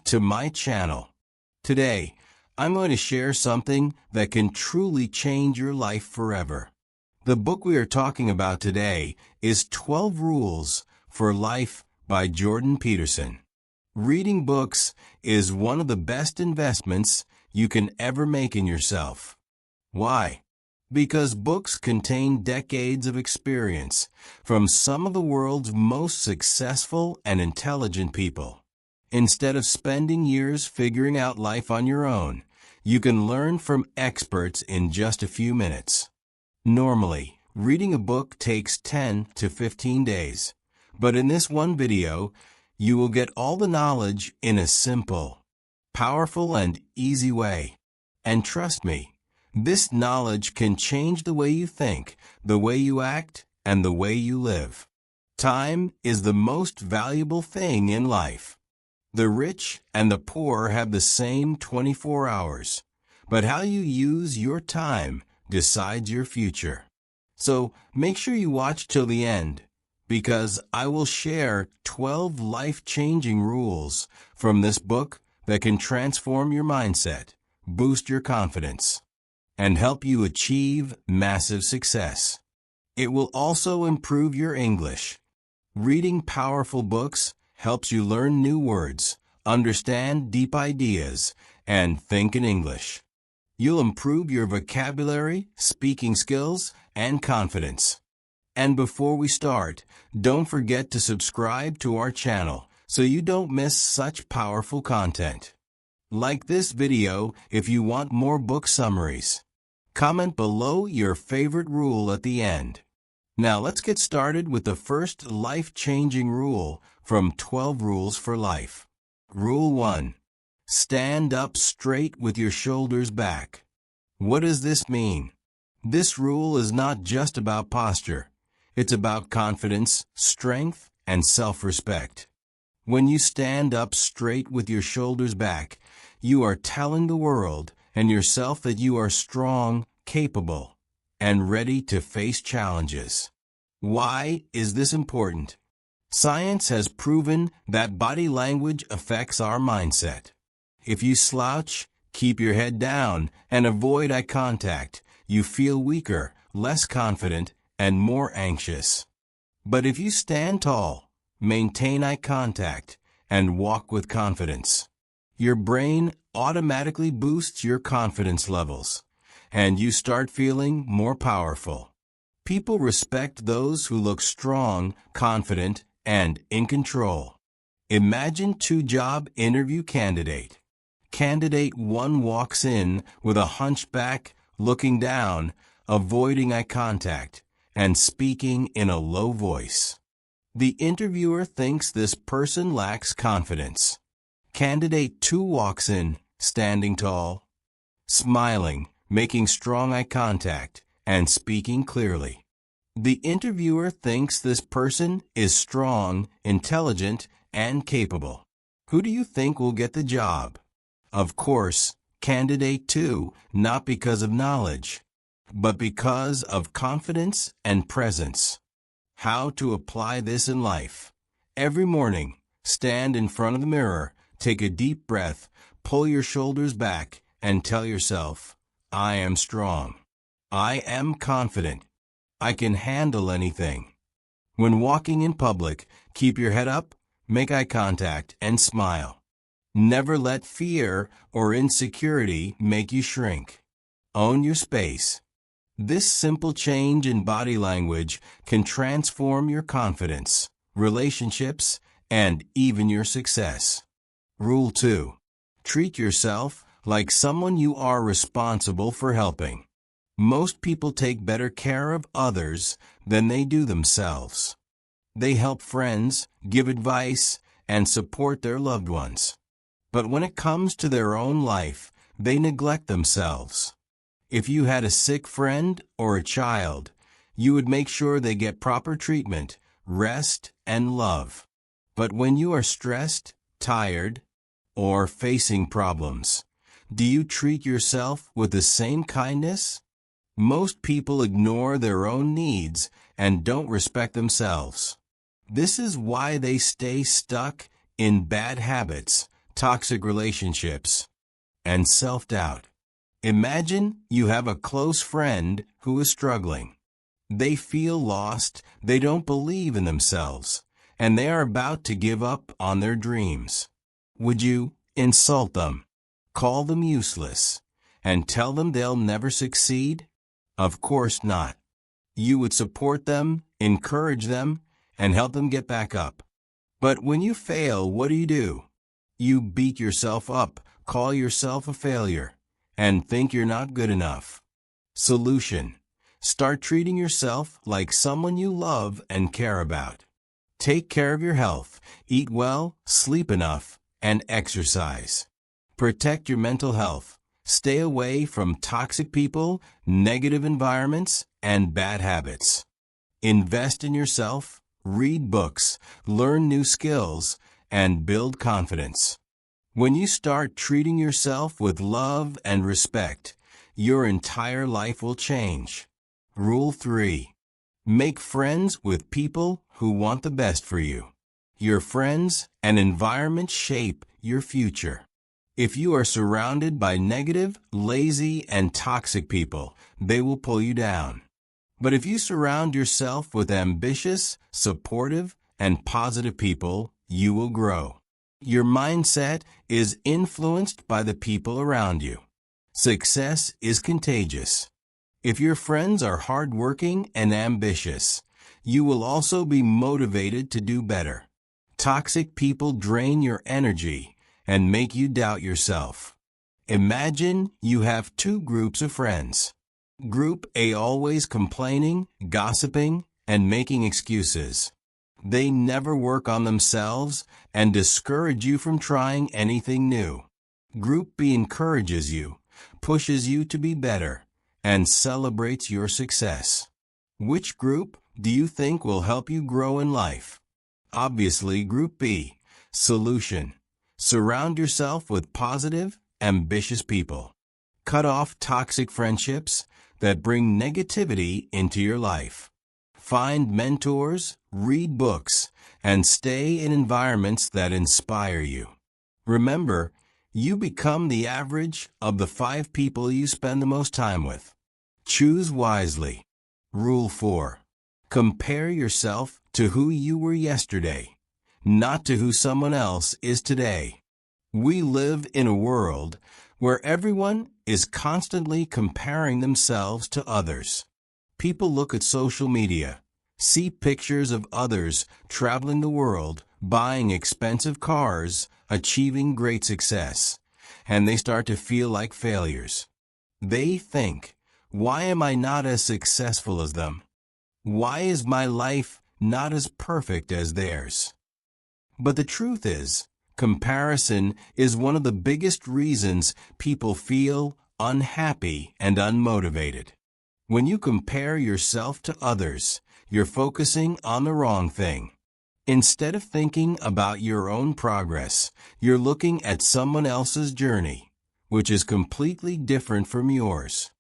to my channel. Today, I'm going to share something that can truly change your life forever. The book we are talking about today is 12 Rules for Life by Jordan Peterson. Reading books is one of the best investments you can ever make in yourself. Why? Because books contain decades of experience from some of the world's most successful and intelligent people. Instead of spending years figuring out life on your own, you can learn from experts in just a few minutes. Normally, reading a book takes 10 to 15 days, but in this one video, you will get all the knowledge in a simple, powerful, and easy way. And trust me, this knowledge can change the way you think, the way you act, and the way you live. Time is the most valuable thing in life. The rich and the poor have the same 24 hours, but how you use your time decides your future. So make sure you watch till the end, because I will share 12 life-changing rules from this book that can transform your mindset, boost your confidence, and help you achieve massive success. It will also improve your English. Reading powerful books helps you learn new words, understand deep ideas, and think in English. You'll improve your vocabulary, speaking skills, and confidence. And before we start, don't forget to subscribe to our channel so you don't miss such powerful content. Like this video if you want more book summaries. Comment below your favorite rule at the end. Now let's get started with the first life-changing rule from 12 Rules for Life. Rule 1. Stand up straight with your shoulders back. What does this mean? This rule is not just about posture. It's about confidence, strength, and self-respect. When you stand up straight with your shoulders back, you are telling the world and yourself that you are strong, capable, and ready to face challenges. Why is this important? Science has proven that body language affects our mindset. If you slouch, keep your head down, and avoid eye contact, you feel weaker, less confident, and more anxious. But if you stand tall, maintain eye contact, and walk with confidence, your brain automatically boosts your confidence levels, and you start feeling more powerful. People respect those who look strong, confident, and in control. Imagine two-job interview candidate. Candidate 1 walks in with a hunchback, looking down, avoiding eye contact, and speaking in a low voice. The interviewer thinks this person lacks confidence. Candidate 2 walks in, standing tall, smiling, making strong eye contact, and speaking clearly. The interviewer thinks this person is strong, intelligent, and capable. Who do you think will get the job? Of course, candidate 2, not because of knowledge, but because of confidence and presence. How to apply this in life? Every morning, stand in front of the mirror, take a deep breath, pull your shoulders back, and tell yourself, I am strong. I am confident. I can handle anything. When walking in public, keep your head up, make eye contact, and smile. Never let fear or insecurity make you shrink. Own your space. This simple change in body language can transform your confidence, relationships, and even your success. Rule 2. Treat yourself like someone you are responsible for helping. Most people take better care of others than they do themselves. They help friends, give advice, and support their loved ones. But when it comes to their own life, they neglect themselves. If you had a sick friend or a child, you would make sure they get proper treatment, rest, and love. But when you are stressed, tired, or facing problems, do you treat yourself with the same kindness? Most people ignore their own needs and don't respect themselves. This is why they stay stuck in bad habits, toxic relationships, and self-doubt. Imagine you have a close friend who is struggling. They feel lost, they don't believe in themselves, and they are about to give up on their dreams. Would you insult them, call them useless, and tell them they'll never succeed? Of course not. You would support them, encourage them, and help them get back up. But when you fail, what do? You beat yourself up, call yourself a failure, and think you're not good enough. Solution: start treating yourself like someone you love and care about. Take care of your health, eat well, sleep enough, and exercise. Protect your mental health. Stay away from toxic people, negative environments, and bad habits. Invest in yourself, read books, learn new skills, and build confidence. When you start treating yourself with love and respect, your entire life will change. Rule 3. Make friends with people who want the best for you. Your friends and environment shape your future. If you are surrounded by negative, lazy, and toxic people, they will pull you down. But if you surround yourself with ambitious, supportive, and positive people, you will grow. Your mindset is influenced by the people around you. Success is contagious. If your friends are hardworking and ambitious, you will also be motivated to do better. Toxic people drain your energy and make you doubt yourself. Imagine you have two groups of friends. Group A always complaining, gossiping, and making excuses. They never work on themselves and discourage you from trying anything new. Group B encourages you, pushes you to be better, and celebrates your success. Which group do you think will help you grow in life? Obviously, Group B. Solution: surround yourself with positive, ambitious people. Cut off toxic friendships that bring negativity into your life. Find mentors, read books, and stay in environments that inspire you. Remember, you become the average of the 5 people you spend the most time with. Choose wisely. Rule 4. Compare yourself to who you were yesterday, not to who someone else is today. We live in a world where everyone is constantly comparing themselves to others. People look at social media, see pictures of others traveling the world, buying expensive cars, achieving great success, and they start to feel like failures. They think, why am I not as successful as them? Why is my life not as perfect as theirs? But the truth is, comparison is one of the biggest reasons people feel unhappy and unmotivated. When you compare yourself to others, you're focusing on the wrong thing. Instead of thinking about your own progress, you're looking at someone else's journey, which is completely different from yours.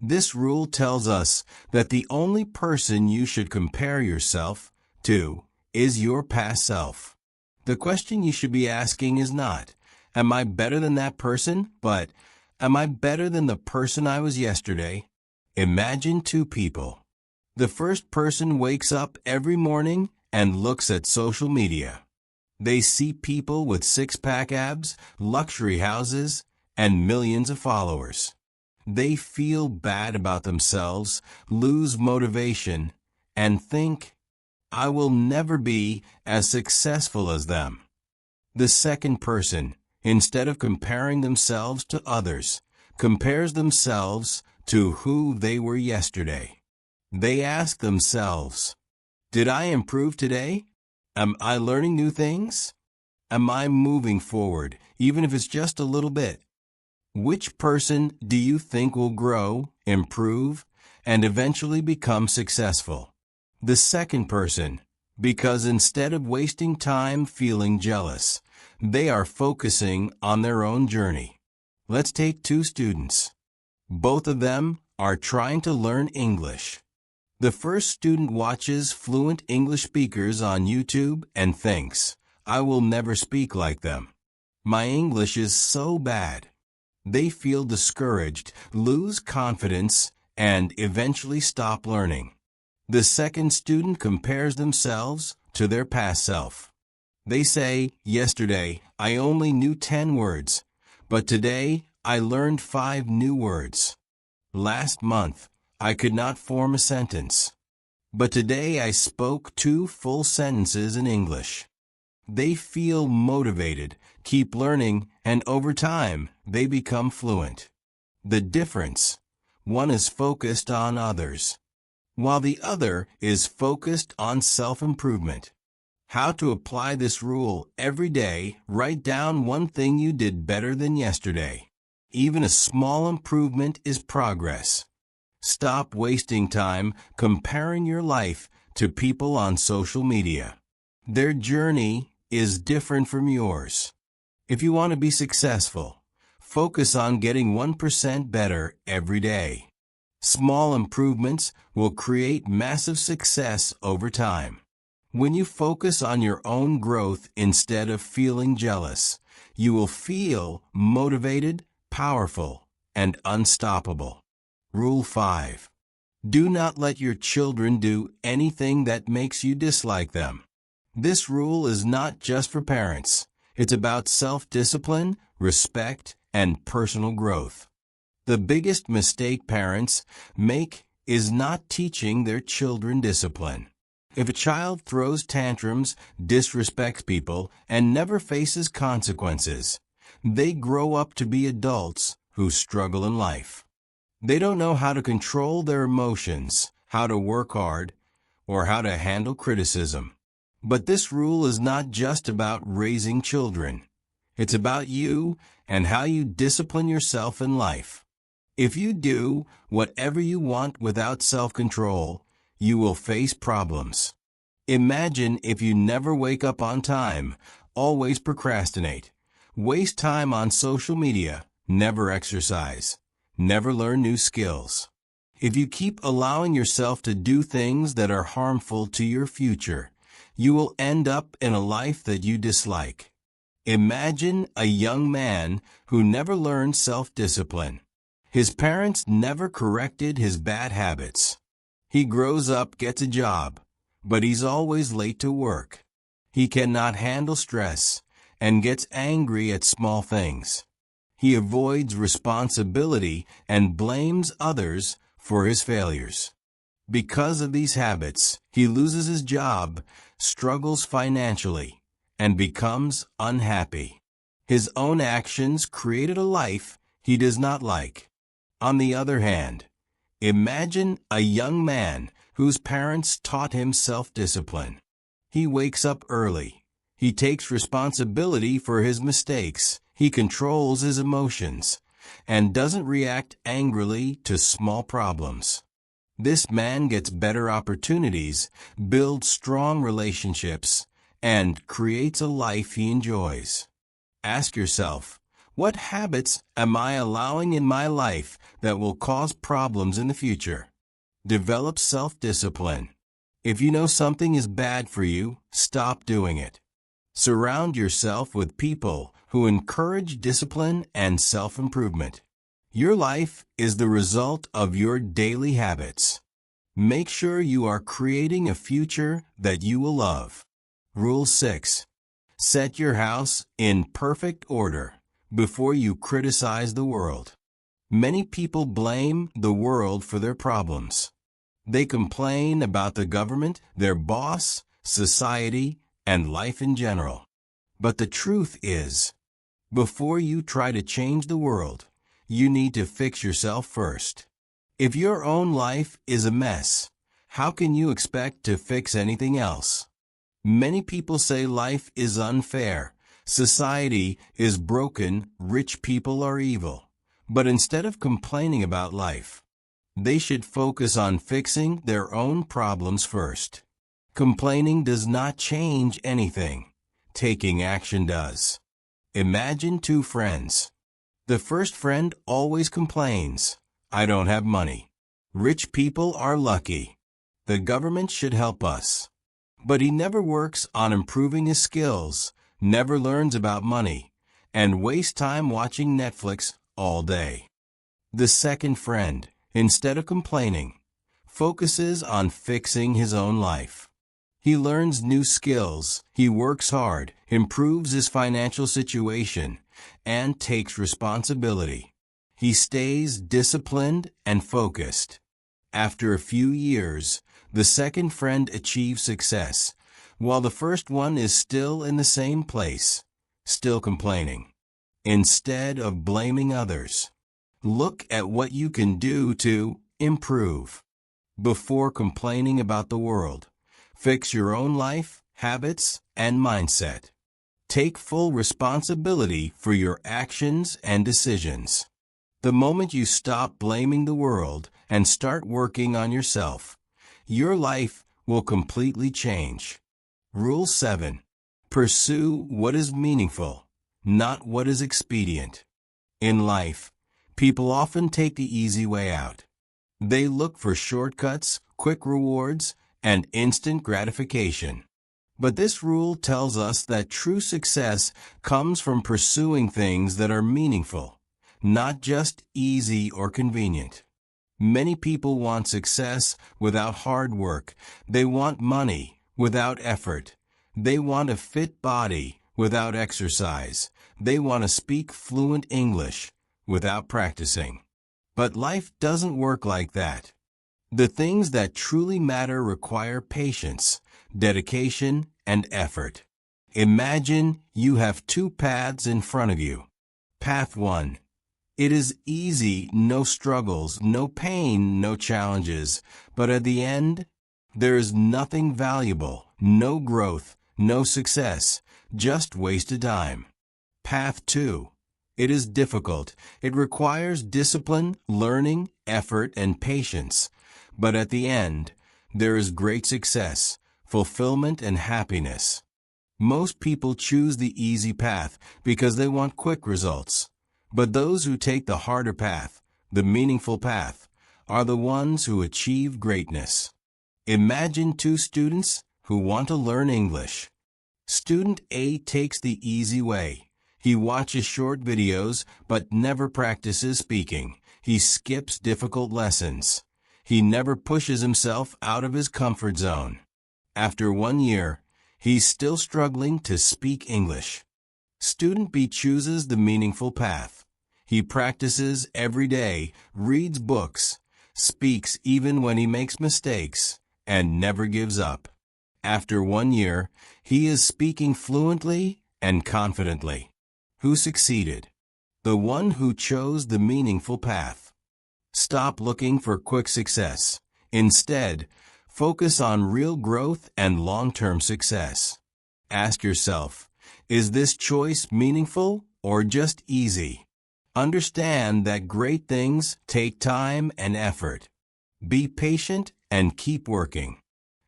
This rule tells us that the only person you should compare yourself to is your past self. The question you should be asking is not, am I better than that person? But, am I better than the person I was yesterday? Imagine 2 people. The first person wakes up every morning and looks at social media. They see people with 6-pack abs, luxury houses, and millions of followers. They feel bad about themselves, lose motivation, and think, I will never be as successful as them. The second person, instead of comparing themselves to others, compares themselves to who they were yesterday. They ask themselves, did I improve today? Am I learning new things? Am I moving forward, even if it's just a little bit? Which person do you think will grow, improve, and eventually become successful? The second person, because instead of wasting time feeling jealous, they are focusing on their own journey. Let's take 2 students. Both of them are trying to learn English. The first student watches fluent English speakers on YouTube and thinks, I will never speak like them. My English is so bad. They feel discouraged, lose confidence, and eventually stop learning. The second student compares themselves to their past self. They say, yesterday I only knew 10 words, but today I learned 5 new words. Last month I could not form a sentence, but today I spoke 2 full sentences in English. They feel motivated, keep learning, and over time they become fluent. The difference: one is focused on others, while the other is focused on self-improvement. How to apply this rule every day: write down one thing you did better than yesterday. Even a small improvement is progress. Stop wasting time comparing your life to people on social media. Their journey is different from yours. If you want to be successful, focus on getting 1% better every day. Small improvements will create massive success over time. When you focus on your own growth instead of feeling jealous, you will feel motivated, powerful, and unstoppable. Rule 5. Do not let your children do anything that makes you dislike them. This rule is not just for parents. It's about self-discipline, respect, and personal growth. The biggest mistake parents make is not teaching their children discipline. If a child throws tantrums, disrespects people, and never faces consequences, they grow up to be adults who struggle in life. They don't know how to control their emotions, how to work hard, or how to handle criticism. But this rule is not just about raising children. It's about you and how you discipline yourself in life. If you do whatever you want without self-control, you will face problems. Imagine if you never wake up on time, always procrastinate, waste time on social media, never exercise, never learn new skills. If you keep allowing yourself to do things that are harmful to your future, you will end up in a life that you dislike. Imagine a young man who never learned self-discipline. His parents never corrected his bad habits. He grows up, gets a job, but he's always late to work. He cannot handle stress and gets angry at small things. He avoids responsibility and blames others for his failures. Because of these habits, he loses his job, struggles financially, and becomes unhappy. His own actions created a life he does not like. On the other hand, imagine a young man whose parents taught him self-discipline. He wakes up early. He takes responsibility for his mistakes. He controls his emotions and doesn't react angrily to small problems. This man gets better opportunities, builds strong relationships, and creates a life he enjoys. Ask yourself, what habits am I allowing in my life that will cause problems in the future? Develop self-discipline. If you know something is bad for you, stop doing it. Surround yourself with people who encourage discipline and self-improvement. Your life is the result of your daily habits. Make sure you are creating a future that you will love. Rule 6. Set your house in perfect order before you criticize the world. Many people blame the world for their problems. They complain about the government, their boss, society, and life in general. But the truth is, before you try to change the world, you need to fix yourself first. If your own life is a mess, how can you expect to fix anything else? Many people say life is unfair, society is broken, rich people are evil. But instead of complaining about life, they should focus on fixing their own problems first. Complaining does not change anything. Taking action does. Imagine 2 friends. The first friend always complains, "I don't have money. Rich people are lucky. The government should help us." But he never works on improving his skills, never learns about money, and waste time watching Netflix all day. The second friend, instead of complaining, focuses on fixing his own life. He learns new skills, he works hard, improves his financial situation, and takes responsibility. He stays disciplined and focused. After a few years, the second friend achieves success, while the first one is still in the same place, still complaining. Instead of blaming others, look at what you can do to improve. Before complaining about the world, fix your own life, habits, and mindset. Take full responsibility for your actions and decisions. The moment you stop blaming the world and start working on yourself, your life will completely change. Rule 7. Pursue what is meaningful, not what is expedient. In life, people often take the easy way out. They look for shortcuts, quick rewards, and instant gratification. But this rule tells us that true success comes from pursuing things that are meaningful, not just easy or convenient. Many people want success without hard work. They want money without effort. They want a fit body without exercise. They want to speak fluent English without practicing. But life doesn't work like that. The things that truly matter require patience, dedication, and effort. Imagine you have two paths in front of you. Path 1. It is easy, no struggles, no pain, no challenges, but at the end, there is nothing valuable, no growth, no success, just wasted time. Path 2. It is difficult. It requires discipline, learning, effort, and patience. But at the end, there is great success, fulfillment, and happiness. Most people choose the easy path because they want quick results. But those who take the harder path, the meaningful path, are the ones who achieve greatness. Imagine two students who want to learn English. Student A takes the easy way. He watches short videos but never practices speaking. He skips difficult lessons. He never pushes himself out of his comfort zone. After 1 year, he's still struggling to speak English. Student B chooses the meaningful path. He practices every day, reads books, speaks even when he makes mistakes, and never gives up. After 1 year, he is speaking fluently and confidently. Who succeeded? The one who chose the meaningful path. Stop looking for quick success. Instead, focus on real growth and long-term success. Ask yourself, is this choice meaningful or just easy? Understand that great things take time and effort. Be patient and keep working.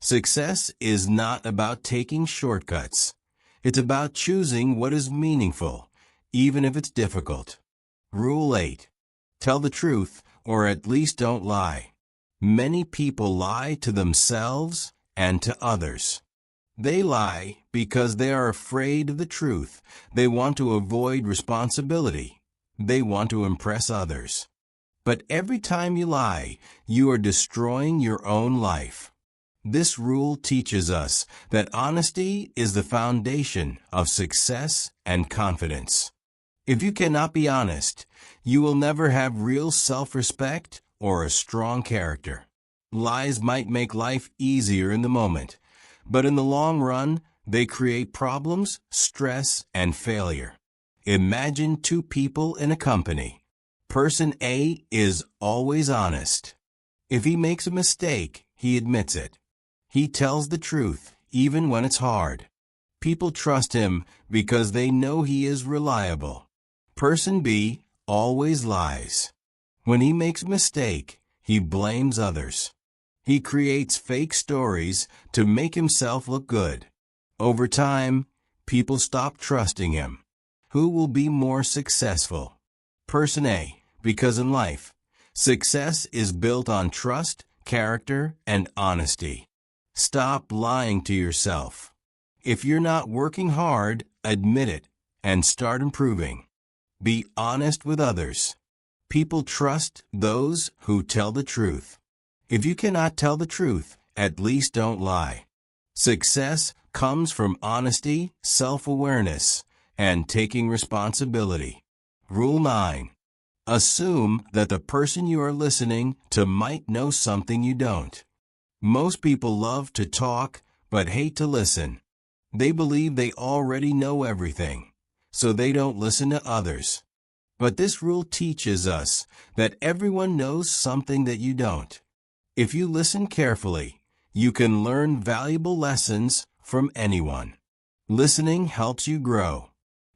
Success is not about taking shortcuts. It's about choosing what is meaningful, even if it's difficult. Rule 8. Tell the truth, or at least don't lie. Many people lie to themselves and to others. They lie because they are afraid of the truth. They want to avoid responsibility. They want to impress others. But every time you lie, you are destroying your own life. This rule teaches us that honesty is the foundation of success and confidence. If you cannot be honest, you will never have real self-respect or a strong character. Lies might make life easier in the moment, but in the long run, they create problems, stress, and failure. Imagine two people in a company. Person A is always honest. If he makes a mistake, he admits it. He tells the truth, even when it's hard. People trust him because they know he is reliable. Person B always lies. When he makes a mistake, he blames others. He creates fake stories to make himself look good. Over time, people stop trusting him. Who will be more successful? Person A, because in life, success is built on trust, character, and honesty. Stop lying to yourself. If you're not working hard, admit it and start improving. Be honest with others. People trust those who tell the truth. If you cannot tell the truth, at least don't lie. Success comes from honesty, self-awareness, and taking responsibility. Rule 9. Assume that the person you are listening to might know something you don't. Most people love to talk but hate to listen. They believe they already know everything, so they don't listen to others. But this rule teaches us that everyone knows something that you don't. If you listen carefully, you can learn valuable lessons from anyone. Listening helps you grow.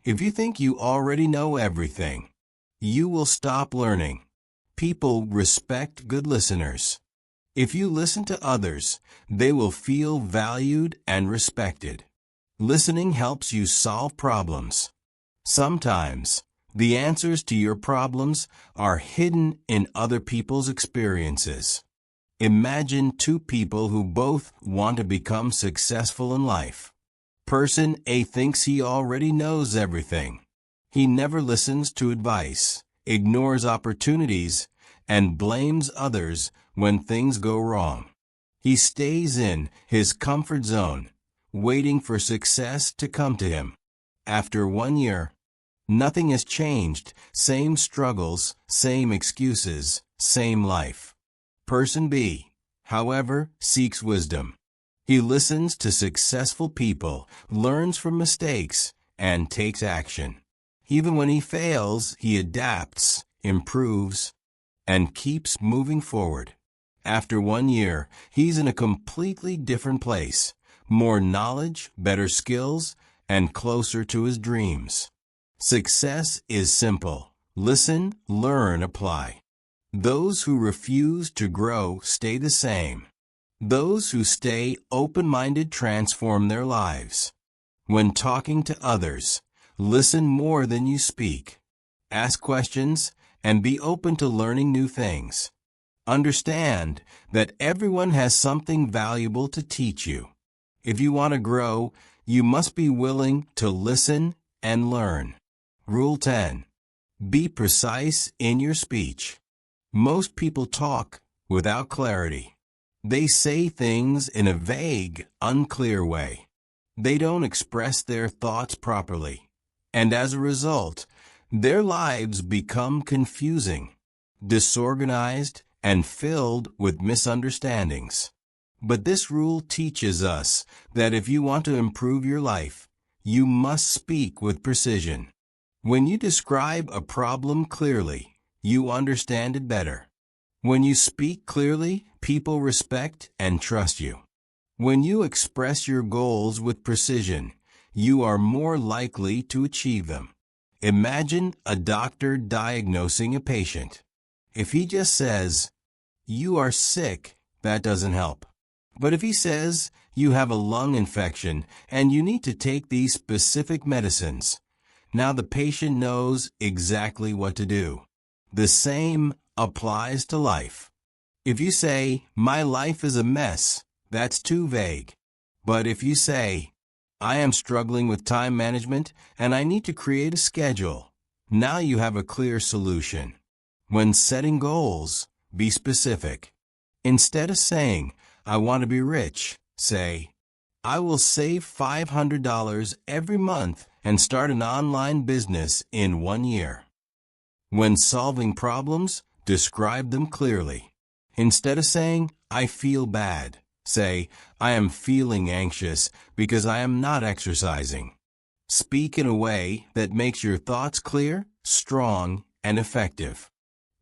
If you think you already know everything, you will stop learning. People respect good listeners. If you listen to others, they will feel valued and respected. Listening helps you solve problems. Sometimes, the answers to your problems are hidden in other people's experiences. Imagine two people who both want to become successful in life. Person A thinks he already knows everything. He never listens to advice, ignores opportunities, and blames others when things go wrong. He stays in his comfort zone, waiting for success to come to him. After 1 year, nothing has changed. Same struggles, same excuses, same life. Person B, however, seeks wisdom. He listens to successful people, learns from mistakes, and takes action. Even when he fails, he adapts, improves, and keeps moving forward. After 1 year, he's in a completely different place. More knowledge, better skills, and closer to his dreams. Success is simple. Listen, learn, apply. Those who refuse to grow stay the same. Those who stay open-minded transform their lives. When talking to others, listen more than you speak. Ask questions and be open to learning new things. Understand that everyone has something valuable to teach you. If you want to grow, you must be willing to listen and learn. Rule 10. Be precise in your speech. Most people talk without clarity. They say things in a vague, unclear way. They don't express their thoughts properly, and as a result, their lives become confusing, disorganized, and filled with misunderstandings. But this rule teaches us that if you want to improve your life, you must speak with precision. When you describe a problem clearly, you understand it better. When you speak clearly, people respect and trust you. When you express your goals with precision, you are more likely to achieve them. Imagine a doctor diagnosing a patient. If he just says, "You are sick," that doesn't help. But if he says, "You have a lung infection and you need to take these specific medicines," now the patient knows exactly what to do. The same applies to life. If you say, "My life is a mess," that's too vague. But if you say, "I am struggling with time management and I need to create a schedule," now you have a clear solution. When setting goals, be specific. Instead of saying, "I want to be rich," say, "I will save $500 every month and start an online business in 1 year." When solving problems, describe them clearly. Instead of saying, "I feel bad," say, "I am feeling anxious because I am not exercising." Speak in a way that makes your thoughts clear, strong, and effective.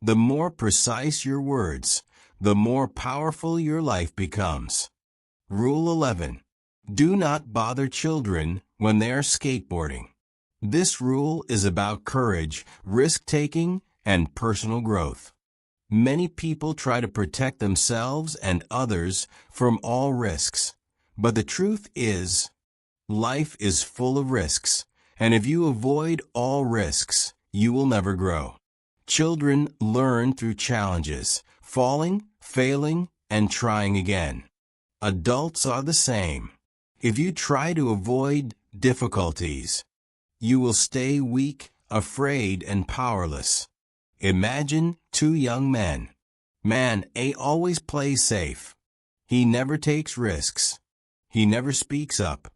The more precise your words, the more powerful your life becomes. Rule 11. Do not bother children when they are skateboarding. This rule is about courage, risk-taking, and personal growth. Many people try to protect themselves and others from all risks. But the truth is, life is full of risks, and if you avoid all risks, you will never grow. Children learn through challenges, falling, failing, and trying again. Adults are the same. If you try to avoid difficulties, You will stay weak, afraid, and powerless. Imagine two young men. Man A always plays safe. He never takes risks. He never speaks up.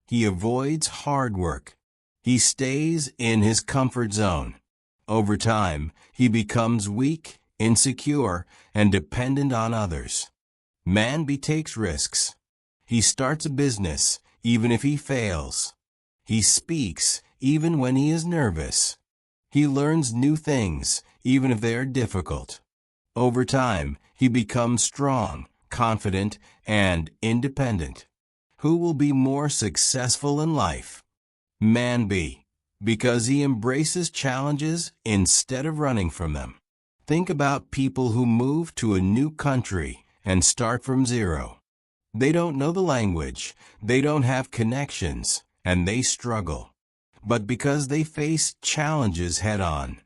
He avoids hard work. He stays in his comfort zone. Over time, he becomes weak, insecure, and dependent on others. Man B takes risks. He starts a business, even if he fails. He speaks, even when he is nervous. He learns new things, even if they are difficult. Over time, he becomes strong, confident, and independent. Who will be more successful in life? Man B, because he embraces challenges instead of running from them. Think about people who move to a new country and start from zero. They don't know the language, they don't have connections, and they struggle. But because they face challenges head-on,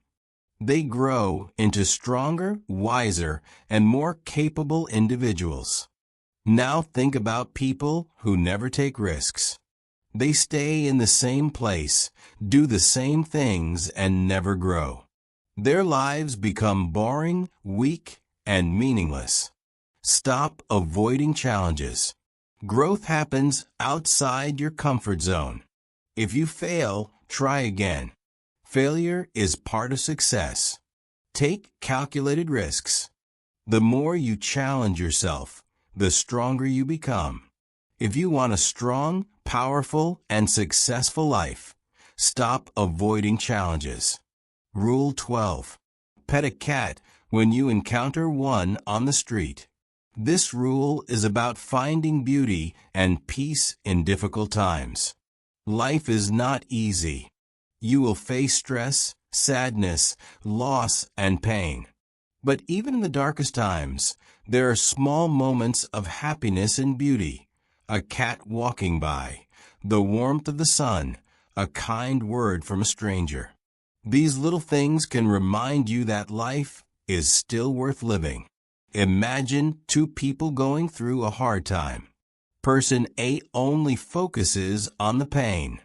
they grow into stronger, wiser, and more capable individuals. Now think about people who never take risks. They stay in the same place, do the same things, and never grow. Their lives become boring, weak, and meaningless. Stop avoiding challenges. Growth happens outside your comfort zone. If you fail, try again. Failure is part of success. Take calculated risks. The more you challenge yourself, the stronger you become. If you want a strong, powerful, and successful life, stop avoiding challenges. Rule 12. Pet a cat when you encounter one on the street. This rule is about finding beauty and peace in difficult times. Life is not easy. You will face stress, sadness, loss, and pain. But even in the darkest times, there are small moments of happiness and beauty. A cat walking by, the warmth of the sun, a kind word from a stranger. These little things can remind you that life is still worth living. Imagine two people going through a hard time. Person A only focuses on the pain.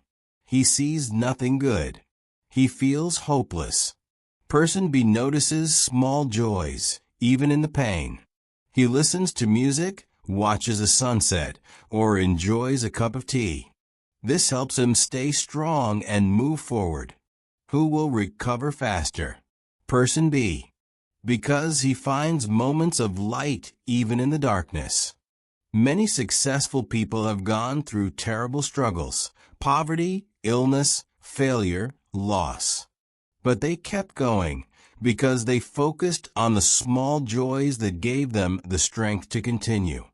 He sees nothing good. He feels hopeless. Person B notices small joys, even in the pain. He listens to music, watches a sunset, or enjoys a cup of tea. This helps him stay strong and move forward. Who will recover faster? Person B, because he finds moments of light even in the darkness. Many successful people have gone through terrible struggles, poverty, illness, failure, loss. But they kept going because they focused on the small joys that gave them the strength to continue.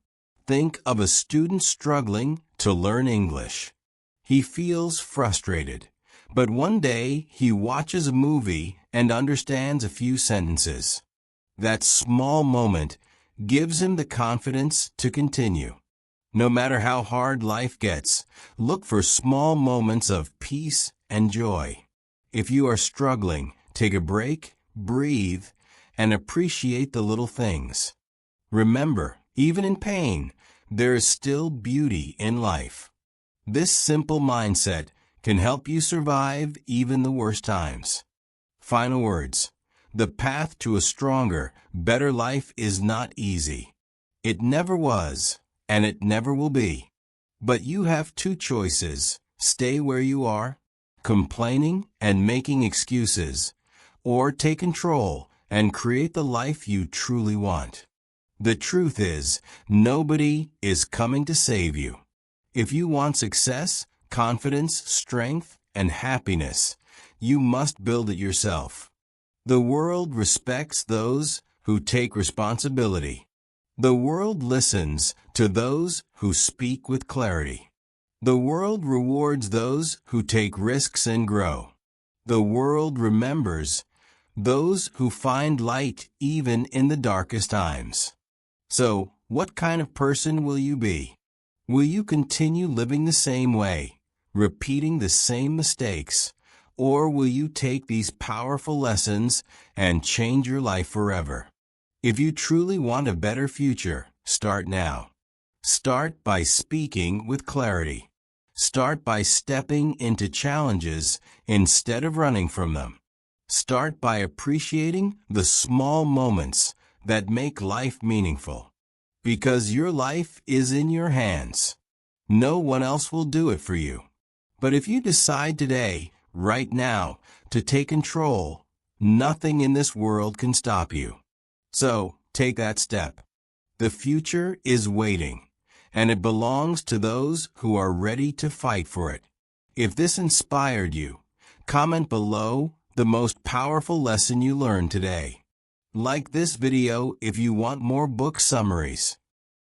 Think of a student struggling to learn English. He feels frustrated, but one day he watches a movie and understands a few sentences. That small moment gives him the confidence to continue. No matter how hard life gets, look for small moments of peace and joy. If you are struggling, take a break, breathe, and appreciate the little things. Remember, even in pain, there is still beauty in life. This simple mindset can help you survive even the worst times. Final words. The path to a stronger, better life is not easy. It never was, and it never will be. But you have two choices: stay where you are, complaining and making excuses, or take control and create the life you truly want. The truth is, nobody is coming to save you. If you want success, confidence, strength, and happiness, you must build it yourself. The world respects those who take responsibility. The world listens to those who speak with clarity. The world rewards those who take risks and grow. The world remembers those who find light even in the darkest times. So, what kind of person will you be? Will you continue living the same way, repeating the same mistakes, or will you take these powerful lessons and change your life forever? If you truly want a better future, start now. Start by speaking with clarity. Start by stepping into challenges instead of running from them. Start by appreciating the small moments that make life meaningful. Because your life is in your hands. No one else will do it for you. But if you decide today, right now, to take control, nothing in this world can stop you. So, take that step. The future is waiting, and it belongs to those who are ready to fight for it. If this inspired you, comment below the most powerful lesson you learned today. Like this video if you want more book summaries.